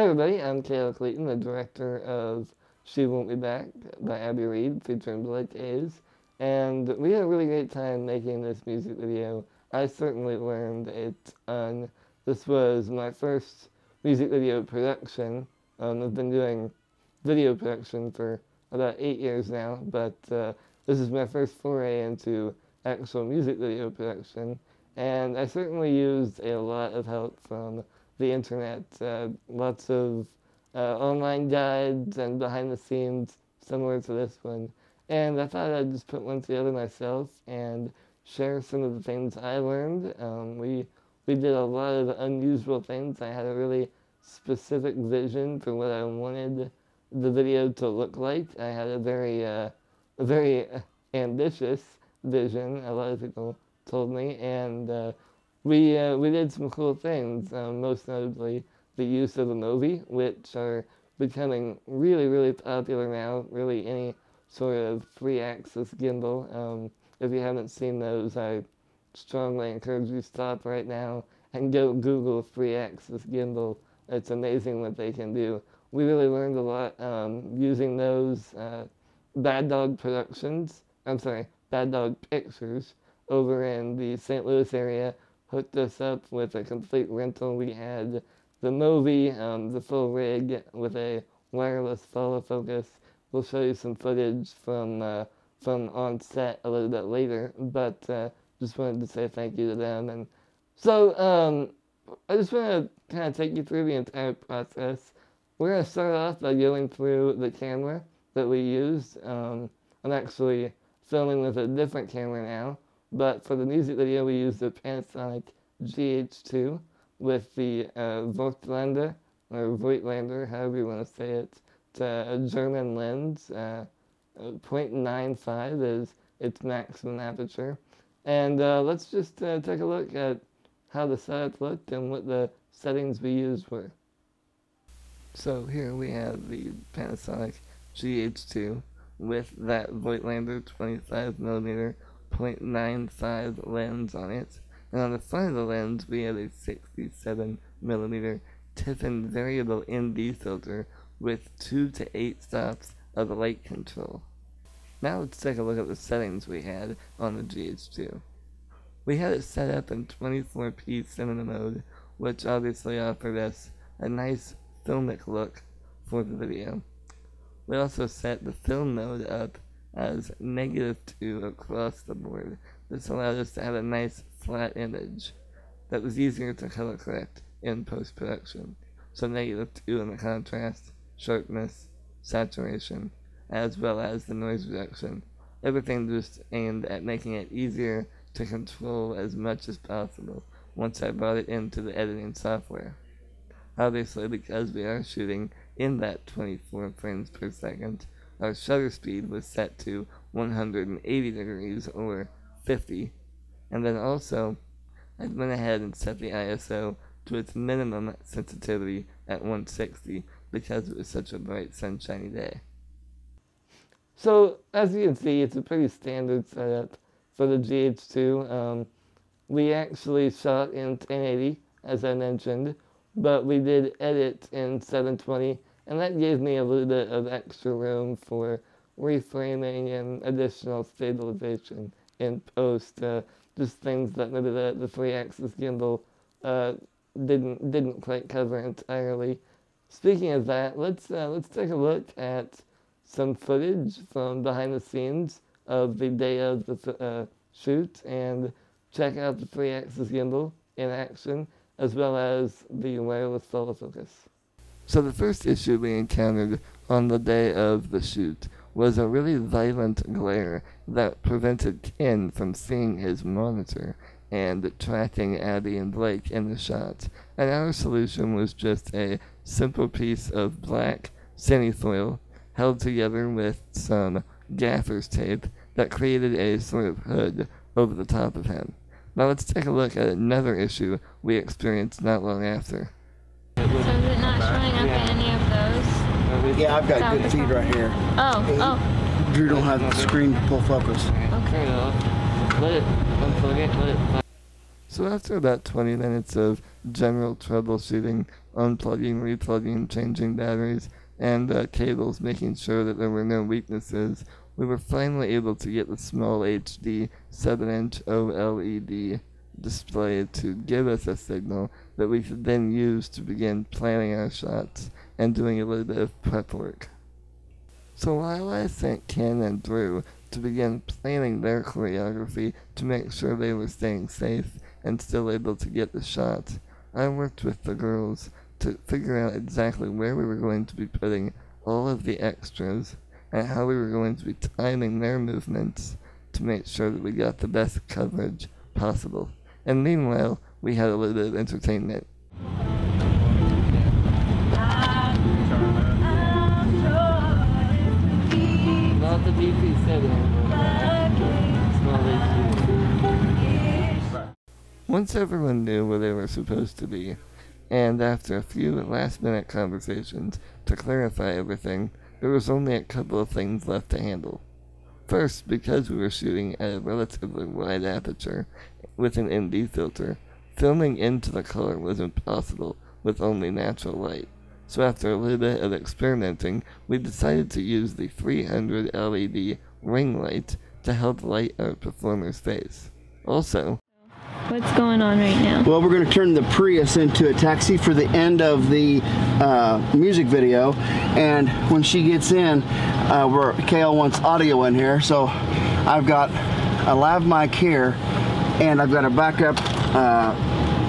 Hi everybody, I'm Kayla Clayton, the director of She Won't Be Back by Abby Reed, featuring Blake Ayes, and we had a really great time making this music video. I certainly learned a ton. This was my first music video production. I've been doing video production for about 8 years now, but this is my first foray into actual music video production, and I certainly used a lot of help from the internet, lots of online guides and behind the scenes similar to this one. And I thought I'd just put one together myself and share some of the things I learned. We did a lot of unusual things. I had a really specific vision for what I wanted the video to look like. I had a very ambitious vision. A lot of people told me, and we did some cool things, most notably the use of the Movi, which are becoming really, really popular now. Really, any sort of 3-axis gimbal. If you haven't seen those, I strongly encourage you to stop right now and go Google 3-axis gimbal. It's amazing what they can do. We really learned a lot using those. Bad Dog Productions, Bad Dog Pictures over in the St. Louis area hooked us up with a complete rental. We had the Movi, the full rig with a wireless follow focus. We'll show you some footage from on set a little bit later, but just wanted to say thank you to them. And so I just want to kind of take you through the entire process. We're going to start off by going through the camera that we used. I'm actually filming with a different camera now, but for the music video we used the Panasonic GH2 with the Voigtlander, or Voigtlander, however you want to say it. It's a German lens. 0.95 is its maximum aperture. And let's just take a look at how the setup looked and what the settings we used were. So here we have the Panasonic GH2 with that Voigtlander 25mm 0.95 lens on it. And on the front of the lens we have a 67mm Tiffen variable ND filter with 2 to 8 stops of light control. Now let's take a look at the settings we had on the GH2. We had it set up in 24p cinema mode, which obviously offered us a nice filmic look for the video. We also set the film mode up as -2 across the board. This allowed us to have a nice flat image that was easier to color correct in post-production. So -2 in the contrast, sharpness, saturation, as well as the noise reduction. Everything just aimed at making it easier to control as much as possible once I brought it into the editing software. Obviously, because we are shooting in that 24 frames per second, our shutter speed was set to 180 degrees or 50, and then also I went ahead and set the ISO to its minimum sensitivity at 160 because it was such a bright sunshiny day. So as you can see, it's a pretty standard setup for the GH2. We actually shot in 1080 as I mentioned, but we did edit in 720, and that gave me a little bit of extra room for reframing and additional stabilization in post. Just things that maybe the 3-axis gimbal didn't quite cover entirely. Speaking of that, let's take a look at some footage from behind the scenes of the day of the shoot and check out the 3-axis gimbal in action, as well as the wireless follow focus. So the first issue we encountered on the day of the shoot was a really violent glare that prevented Ken from seeing his monitor and tracking Abby and Blake in the shot. And our solution was just a simple piece of black cinefoil held together with some gaffer's tape that created a sort of hood over the top of him. Now let's take a look at another issue we experienced not long after. So is it not showing up in any of those? Yeah, I've got good feed right here. Oh. Drew don't have the screen to pull focus. Okay. Let it unplug it, let it. So after about 20 minutes of general troubleshooting, unplugging, replugging, changing batteries, and cables, making sure that there were no weaknesses, we were finally able to get the small HD 7-inch OLED display to give us a signal that we could then use to begin planning our shots and doing a little bit of prep work. So while I sent Ken and Drew to begin planning their choreography to make sure they were staying safe and still able to get the shot, I worked with the girls to figure out exactly where we were going to be putting all of the extras and how we were going to be timing their movements to make sure that we got the best coverage possible. And meanwhile, we had a little bit of entertainment. Not the BP7, Once everyone knew where they were supposed to be, and after a few last-minute conversations to clarify everything, there was only a couple of things left to handle. First, because we were shooting at a relatively wide aperture with an ND filter, filming into the color was impossible with only natural light. So after a little bit of experimenting, we decided to use the 300 LED ring light to help light our performer's face. Also, What's going on right now? Well, we're going to turn the Prius into a taxi for the end of the music video, and when she gets in, Kale wants audio in here, so I've got a lav mic here, and I've got a backup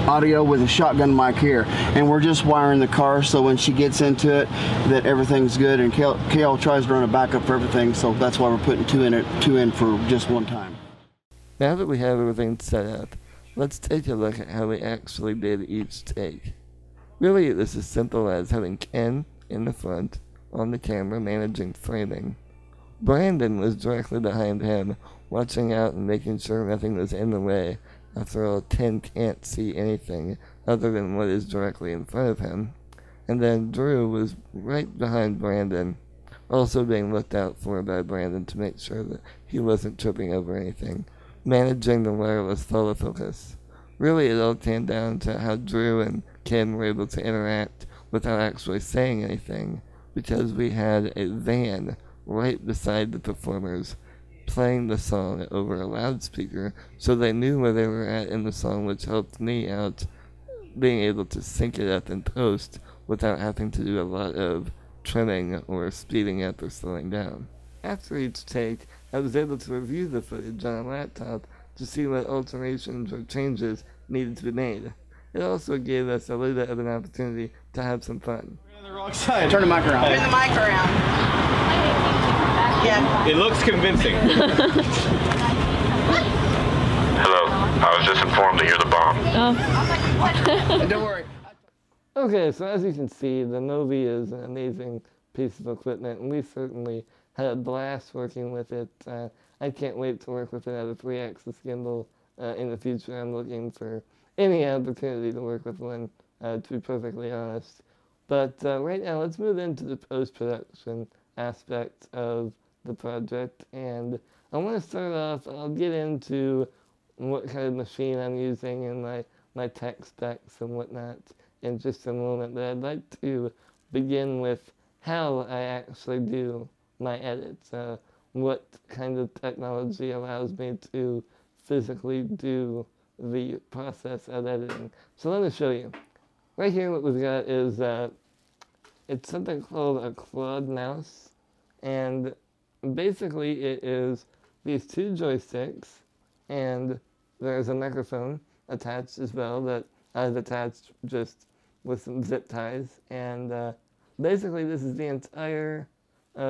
audio with a shotgun mic here, and we're just wiring the car so when she gets into it that everything's good, and Kale tries to run a backup for everything, so that's why we're putting two in for just one time. Now that we have everything set up, let's take a look at how we actually did each take. Really, it was as simple as having Ken in the front, on the camera, managing framing. Brandon was directly behind him, watching out and making sure nothing was in the way. After all, Ken can't see anything other than what is directly in front of him. And then Drew was right behind Brandon, also being looked out for by Brandon to make sure that he wasn't tripping over anything, managing the wireless follow focus. Really, it all came down to how Drew and Ken were able to interact without actually saying anything, because we had a van right beside the performers playing the song over a loudspeaker, so they knew where they were at in the song, which helped me out being able to sync it up in post without having to do a lot of trimming or speeding up or slowing down. After each take, I was able to review the footage on a laptop to see what alterations or changes needed to be made. It also gave us a little bit of an opportunity to have some fun. We're on the wrong side. Turn the mic around. Turn the mic around. Yeah. It looks convincing. Hello. I was just informed that you're the bomb. Oh. Don't worry. Okay, so as you can see, the Movi is an amazing piece of equipment, and we certainly had a blast working with it. I can't wait to work with another 3-axis gimbal in the future. I'm looking for any opportunity to work with one, to be perfectly honest. But right now, let's move into the post-production aspect of the project. And I want to start off, I'll get into what kind of machine I'm using and my tech specs and whatnot in just a moment. But I'd like to begin with how I actually do my edits. What kind of technology allows me to physically do the process of editing. So let me show you. Right here what we've got is, it's something called a quad mouse, and basically it is these two joysticks, and there's a microphone attached as well that I've attached just with some zip ties, and basically this is the entire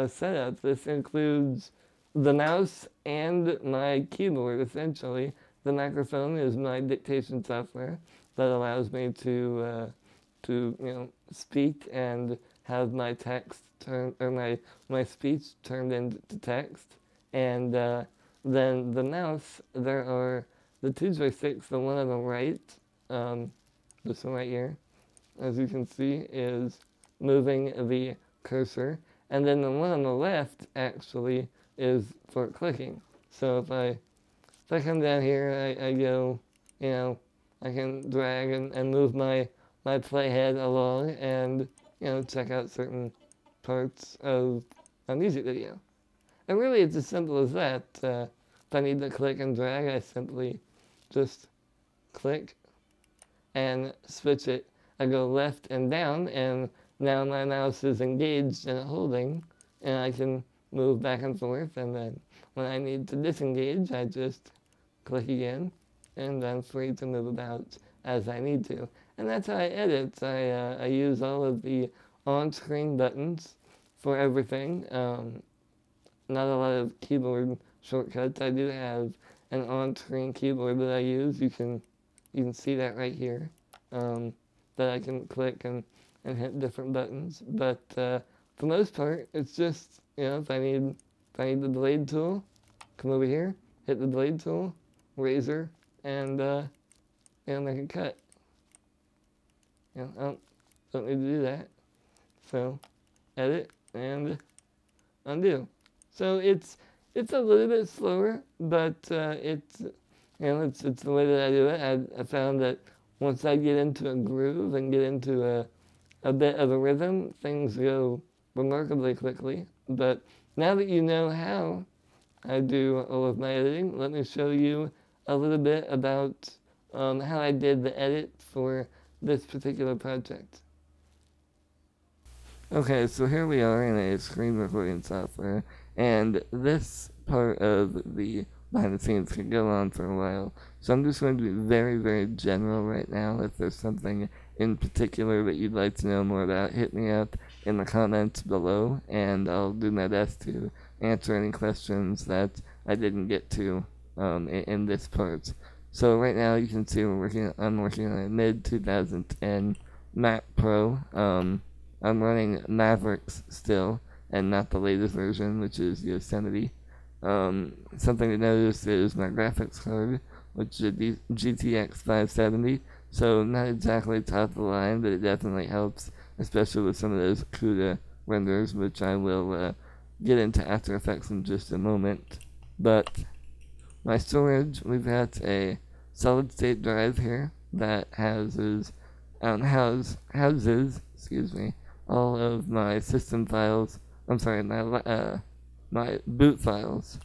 setup. This includes the mouse and my keyboard, essentially. The microphone is my dictation software that allows me to speak and have my text turn, or my speech turned into text. And then the mouse, there are the two joysticks. The one on the right, this one right here, as you can see, is moving the cursor. And then the one on the left actually is for clicking. So if I come down here, I go, I can drag and move my playhead along and, check out certain parts of a music video. And really, it's as simple as that. If I need to click and drag, I simply just click and switch it. I go left and down, and now my mouse is engaged and holding, and I can move back and forth. And then when I need to disengage, I just click again, and I'm free to move about as I need to. And that's how I edit. I use all of the on-screen buttons for everything. Not a lot of keyboard shortcuts. I do have an on-screen keyboard that I use. You can see that right here. That I can click and hit different buttons. But for the most part, it's just, if I need the blade tool, come over here, hit the blade tool, razor, and make a cut. I don't need to do that. So edit and undo. So it's a little bit slower, but it's the way that I do it. I found that once I get into a groove and get into a bit of a rhythm, things go remarkably quickly. But now that you know how I do all of my editing, let me show you a little bit about how I did the edit for this particular project. Okay, so here we are in a screen recording software, and this part of the behind the scenes can go on for a while. So I'm just going to be very, very general right now. If there's something in particular that you'd like to know more about, hit me up in the comments below, and I'll do my best to answer any questions that I didn't get to in this part. So right now you can see I'm working on a mid-2010 Mac Pro. I'm running Mavericks still, and not the latest version, which is Yosemite. Something to notice is my graphics card, which is a GTX 570, so not exactly top of the line, but it definitely helps, especially with some of those CUDA renders, which I will get into After Effects in just a moment. But my storage, we've got a solid state drive here that houses all of my system files. My boot files,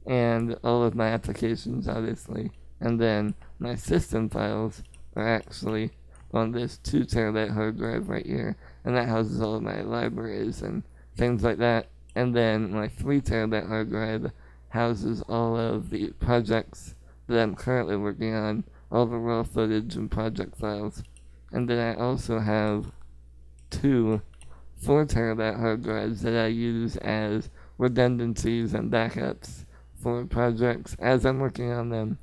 and all of my applications, obviously. And then my system files are actually on this 2 terabyte hard drive right here, and that houses all of my libraries and things like that. And then my 3 terabyte hard drive houses all of the projects that I'm currently working on, all the raw footage and project files. And then I also have 2 4 terabyte hard drives that I use as redundancies and backups for projects as I'm working on them.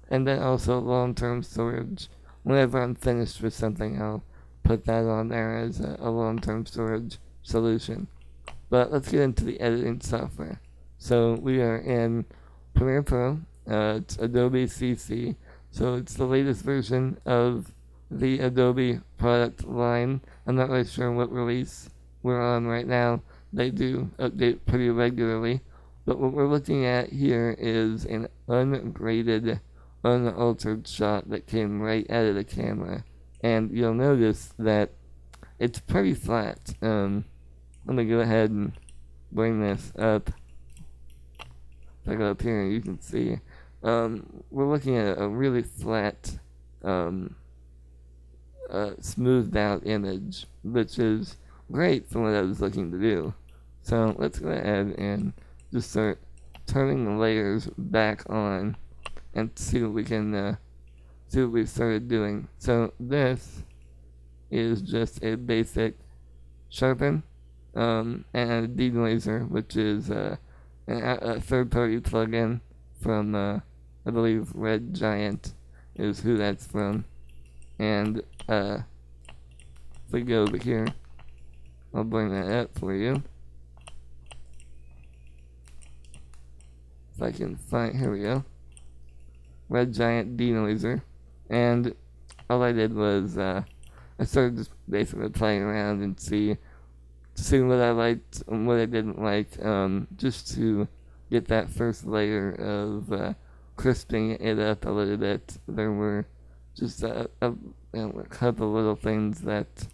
And then also long-term storage. Whenever I'm finished with something, I'll put that on there as a long-term storage solution. But let's get into the editing software. So we are in Premiere Pro. It's Adobe CC. So it's the latest version of the Adobe product line. I'm not really sure what release we're on right now. They do update pretty regularly. But what we're looking at here is an ungraded, unaltered shot that came right out of the camera. And you'll notice that it's pretty flat. Let me go ahead and bring this up. If I go up here, you can see. We're looking at a really flat, smoothed out image, which is great for what I was looking to do. So let's go ahead and just start turning the layers back on and see what we can see what we started doing. So this is just a basic sharpen and a denoiser, which is a third-party plugin from I believe Red Giant is who that's from. And if we go over here, I'll bring that up for you. If I can find, here we go. Red Giant denoiser. And all I did was I started just basically playing around and seeing what I liked and what I didn't like, just to get that first layer of crisping it up a little bit. There were just a couple little things that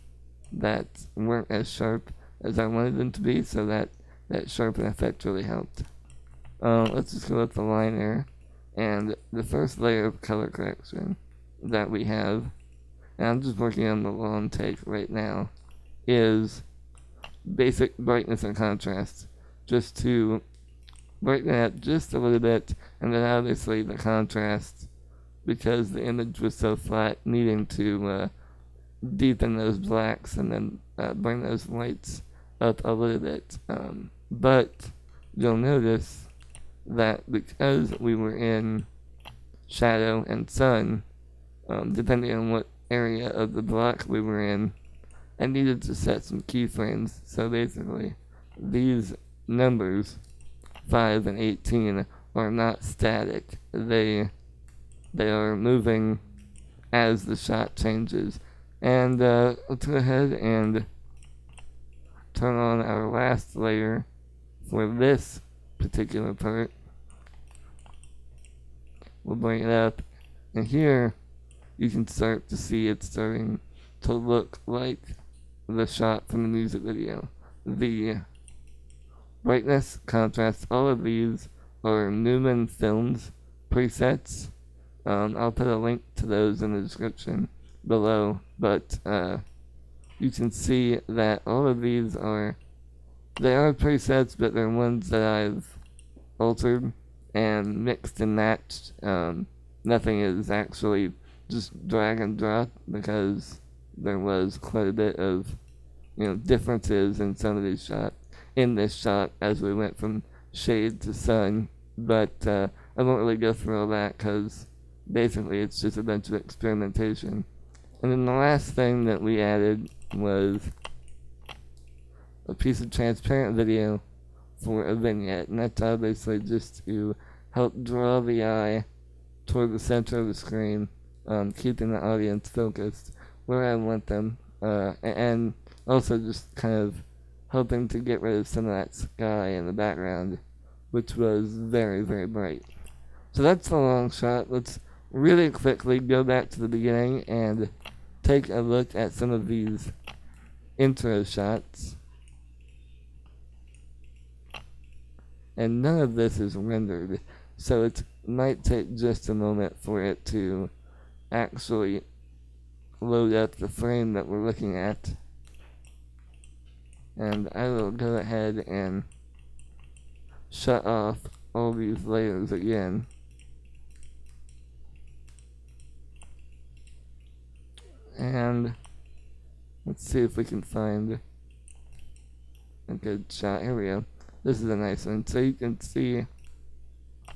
weren't as sharp as I wanted them to be, so that sharpen effect really helped. Let's just go with the liner, and the first layer of color correction that we have, and I'm just working on the long take right now, is basic brightness and contrast, just to brighten it up just a little bit, and then obviously the contrast, because the image was so flat, needing to deepen those blacks and then bring those whites up a little bit. But you'll notice that because we were in shadow and sun, depending on what area of the block we were in, I needed to set some keyframes. So basically, these numbers, 5 and 18, are not static. They are moving as the shot changes. And let's go ahead and turn on our last layer for this particular part. We'll bring it up, and here you can start to see it starting to look like the shot from the music video. The brightness, contrast, all of these are Newman Films presets. I'll put a link to those in the description below, but you can see that all of these are presets, but they're ones that I've altered and mixed and matched. Nothing is actually just drag and drop, because there was quite a bit of differences in some of these shots in this shot as we went from shade to sun, but I won't really go through all that because basically it's just a bunch of experimentation. And then the last thing that we added was a piece of transparent video for a vignette, and that's obviously just to help draw the eye toward the center of the screen, keeping the audience focused where I want them, and also just kind of helping to get rid of some of that sky in the background, which was very, very bright. So that's the long shot. Let's really quickly go back to the beginning and take a look at some of these intro shots. And none of this is rendered, so it might take just a moment for it to actually load up the frame that we're looking at. And I will go ahead and shut off all these layers again. And let's see if we can find a good shot. Here we go. This is a nice one. So you can see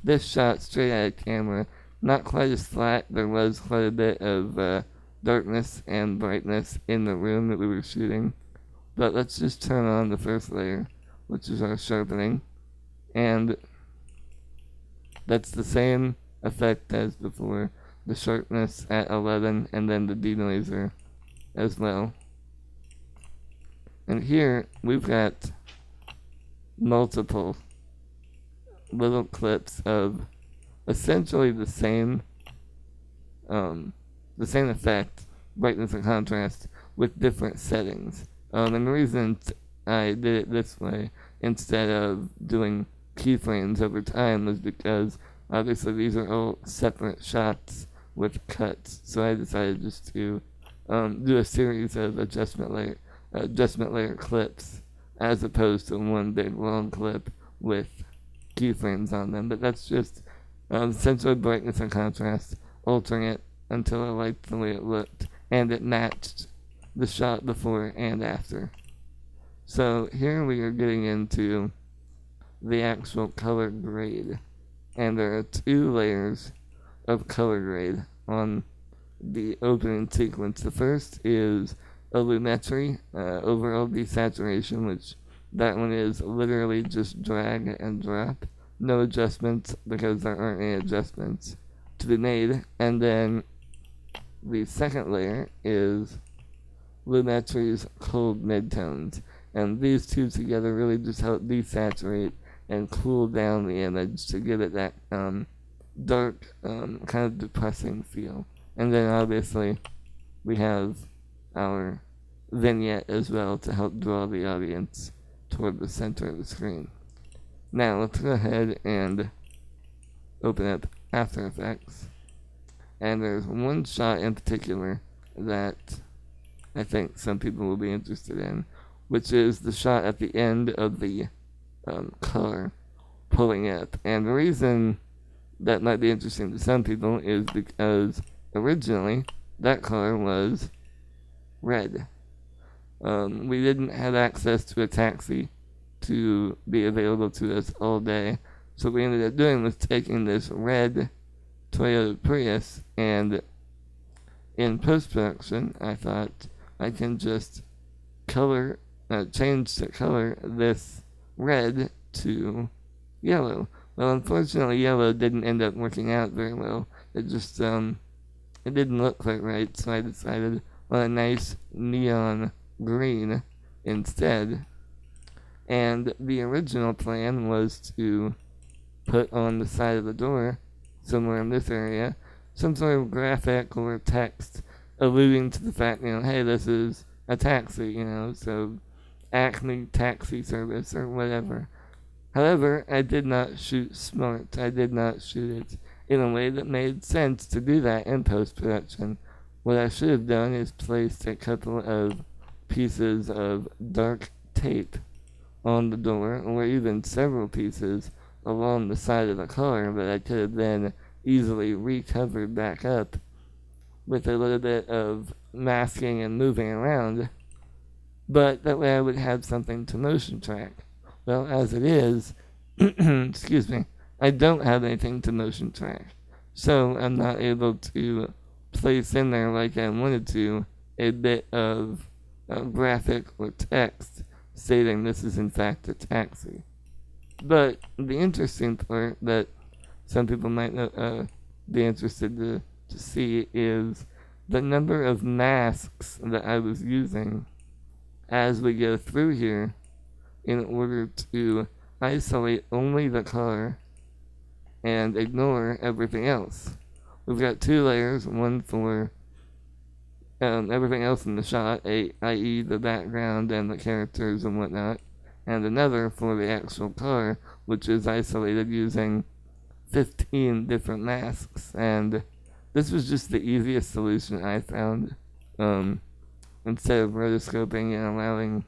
this shot straight out of camera. Not quite as flat. There was quite a bit of darkness and brightness in the room that we were shooting. But let's just turn on the first layer, which is our sharpening. And that's the same effect as before. The sharpness at 11, and then the denoiser as well. And here we've got multiple little clips of essentially the same effect, brightness and contrast, with different settings. And the reason I did it this way instead of doing keyframes over time was because obviously these are all separate shots with cuts, so I decided just to do a series of adjustment layer clips as opposed to one big long clip with keyframes on them. But that's just essentially brightness and contrast, altering it until I liked the way it looked and it matched the shot before and after. So here we are getting into the actual color grade, and there are 2 layers of color grade on the opening sequence. The first is a lumetri, overall desaturation, which that one is literally just drag and drop, no adjustments because there aren't any adjustments to be made. And then the second layer is lumetri's cold midtones, and these two together really just help desaturate and cool down the image to give it that dark, kind of depressing feel. And then obviously we have our vignette as well to help draw the audience toward the center of the screen. Now let's go ahead and open up After Effects. And there's one shot in particular that I think some people will be interested in, which is the shot at the end of the car pulling up. And the reason that might be interesting to some people is because originally that car was red. We didn't have access to a taxi to be available to us all day, so what we ended up doing was taking this red Toyota Prius, and in post-production I thought I can just change the color this red to yellow. Well, unfortunately yellow didn't end up working out very well. It just it didn't look quite right, so I decided on a nice neon green instead. And the original plan was to put on the side of the door, somewhere in this area, some sort of graphic or text alluding to the fact, hey, this is a taxi, so Acme taxi service or whatever. However, I did not shoot smart. I did not shoot it in a way that made sense to do that in post-production. What I should have done is placed a couple of pieces of dark tape on the door, or even several pieces along the side of the car that I could have then easily recovered back up with a little bit of masking and moving around, but that way I would have something to motion track. Well, as it is, excuse me, I don't have anything to motion track, so I'm not able to place in there like I wanted to a bit of graphic or text stating this is in fact a taxi. But the interesting part that some people might be interested to see is the number of masks that I was using as we go through here in order to isolate only the car and ignore everything else. We've got two layers, one for everything else in the shot, i.e. the background and the characters and whatnot, and another for the actual car, which is isolated using 15 different masks. And this was just the easiest solution I found. Instead of rotoscoping and allowing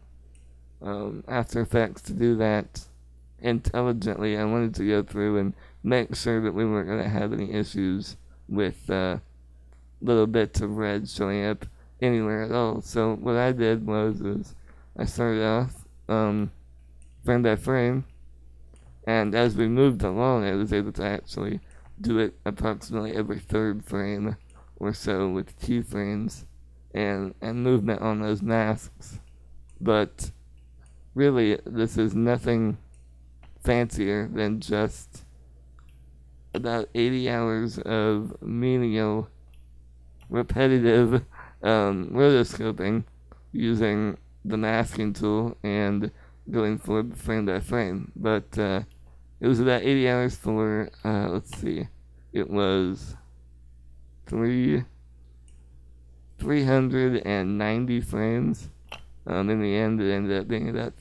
After Effects to do that intelligently, I wanted to go through and make sure that we weren't going to have any issues with little bits of red showing up anywhere at all. So what I did was I started off frame by frame, and as we moved along I was able to actually do it approximately every third frame or so with keyframes and movement on those masks. But really this is nothing fancier than just about 80 hours of menial repetitive rotoscoping using the masking tool and going forward frame by frame. But it was about 80 hours for, let's see, it was 390 frames. In the end, it ended up being about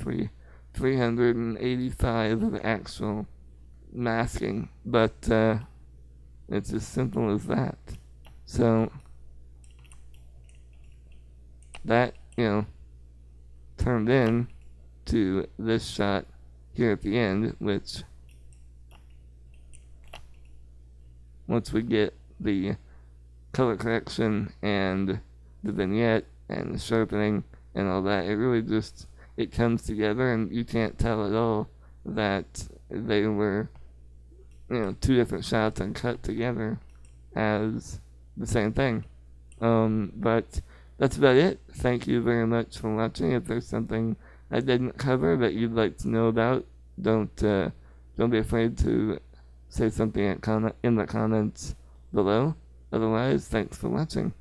385 of actual masking, but it's as simple as that. So that, turned in to this shot here at the end, which once we get the color correction and the vignette and the sharpening and all that, it really just, it comes together, and you can't tell at all that they were, two different shots and cut together as the same thing. But that's about it. Thank you very much for watching. If there's something I didn't cover that you'd like to know about, don't be afraid to say something in the comments below. Otherwise, thanks for watching.